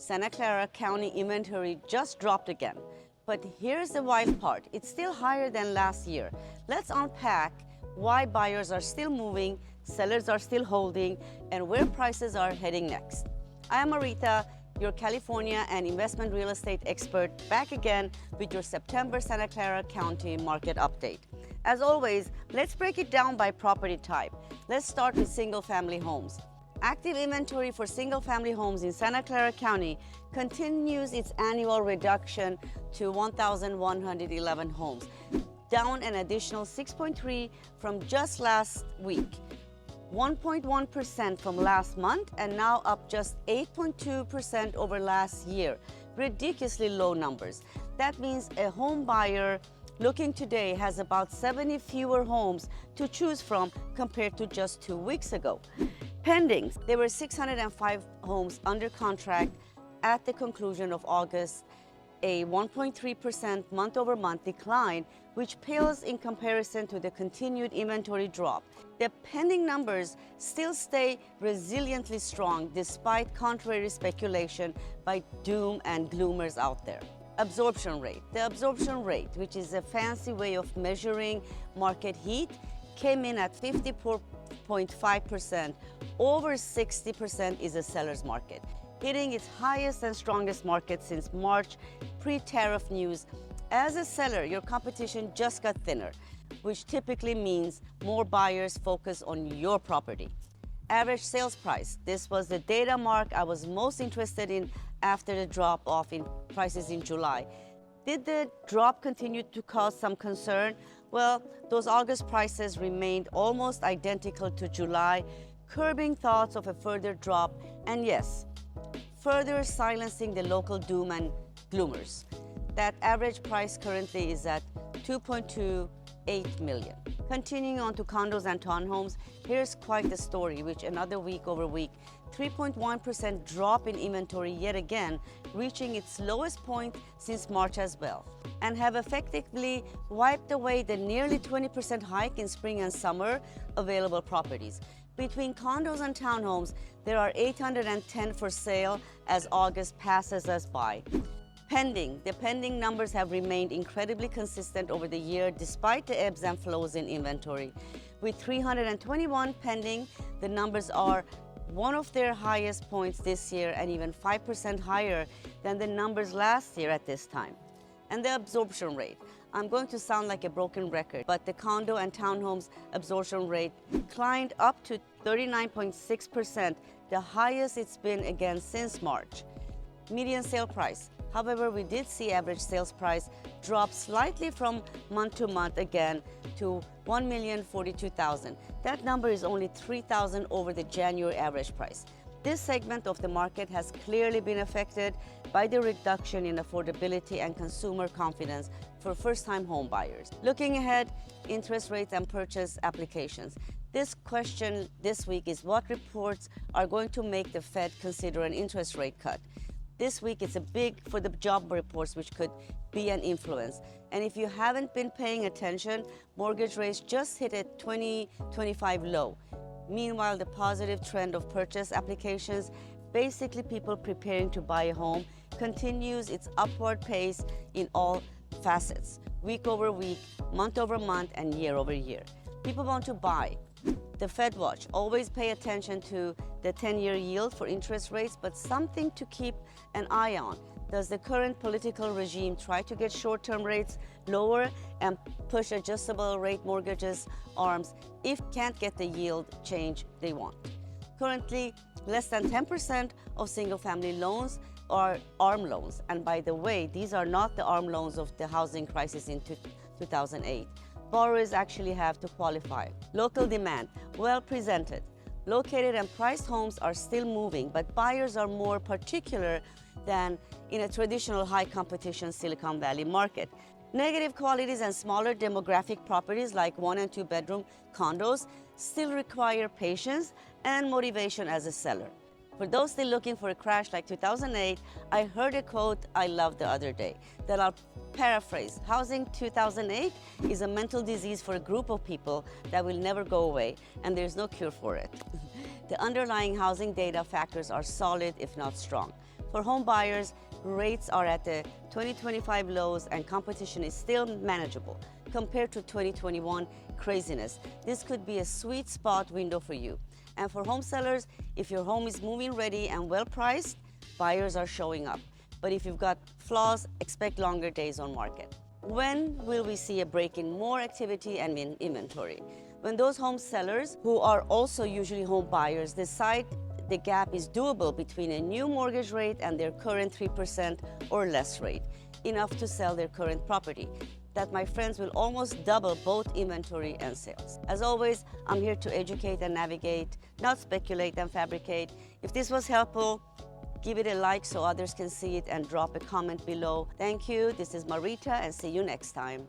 Santa Clara County inventory just dropped again. But here's the wild part, it's still higher than last year. Let's unpack why buyers are still moving, sellers are still holding, and where prices are heading next. I am Marita, your California and investment real estate expert, back again with your September Santa Clara County market update. As always, let's break it down by property type. Let's start with single-family homes. Active inventory for single-family homes in Santa Clara County continues its annual reduction to 1,111 homes, down an additional 6.3 from just last week, 1.1% from last month, and now up just 8.2% over last year. Ridiculously low numbers. That means a home buyer looking today has about 70 fewer homes to choose from compared to just 2 weeks ago. Pendings, there were 605 homes under contract at the conclusion of August, a 1.3% month-over-month decline, which pales in comparison to the continued inventory drop. The pending numbers still stay resiliently strong despite contrary speculation by doom and gloomers out there. Absorption rate. The absorption rate, which is a fancy way of measuring market heat, came in at 54.5%. Over 60% is a seller's market, hitting its highest and strongest market since March, pre-tariff news. As a seller, your competition just got thinner, which typically means more buyers focus on your property. Average sales price. This was the data mark I was most interested in after the drop-off in prices in July. Did the drop continue to cause some concern? Well, those August prices remained almost identical to July, curbing thoughts of a further drop, and yes, further silencing the local doom and gloomers. That average price currently is at $2.28 million. Continuing on to condos and townhomes, here's quite the story, which another week over week, 3.1% drop in inventory yet again, reaching its lowest point since March as well, and have effectively wiped away the nearly 20% hike in spring and summer available properties. Between condos and townhomes, there are 810 for sale as August passes us by. The pending numbers have remained incredibly consistent over the year despite the ebbs and flows in inventory. With 321 pending, the numbers are one of their highest points this year and even 5% higher than the numbers last year at this time. And the absorption rate. I'm going to sound like a broken record, but the condo and townhomes absorption rate climbed up to 39.6%, the highest it's been again since March. Median sale price. However, we did see average sales price drop slightly from month to month again to $1,042,000. That number is only $3,000 over the January average price. This segment of the market has clearly been affected by the reduction in affordability and consumer confidence for first-time home buyers. Looking ahead, interest rates and purchase applications. This question this week is what reports are going to make the Fed consider an interest rate cut. This week it's a big for the job reports, which could be an influence. And if you haven't been paying attention, mortgage rates just hit a 2025 low. Meanwhile, the positive trend of purchase applications, basically people preparing to buy a home, continues its upward pace in all facets, week over week, month over month, and year over year. People want to buy. The Fed watch, always pay attention to the 10-year yield for interest rates, but something to keep an eye on. Does the current political regime try to get short-term rates lower and push adjustable rate mortgages arms if can't get the yield change they want? Currently, less than 10% of single-family loans are ARM loans. And by the way, these are not the ARM loans of the housing crisis in 2008. Borrowers actually have to qualify. Local demand, well presented. Located and priced homes are still moving, but buyers are more particular than in a traditional high competition Silicon Valley market. Negative qualities and smaller demographic properties like 1 and 2 bedroom condos still require patience and motivation as a seller. For those still looking for a crash like 2008, I heard a quote I loved the other day that I'll paraphrase. Housing 2008 is a mental disease for a group of people that will never go away, and there's no cure for it. The underlying housing data factors are solid, if not strong. For home buyers, rates are at the 2025 lows and competition is still manageable compared to 2021 craziness. This could be a sweet spot window for you. And for home sellers, if your home is move-in ready and well priced, buyers are showing up. But if you've got flaws, expect longer days on market. When will we see a break in more activity and in inventory? When those home sellers, who are also usually home buyers, decide the gap is doable between a new mortgage rate and their current 3% or less rate, enough to sell their current property. That, my friends, will almost double both inventory and sales. As always, I'm here to educate and navigate, not speculate and fabricate. If this was helpful, give it a like so others can see it and drop a comment below. Thank you. This is Marita, and see you next time.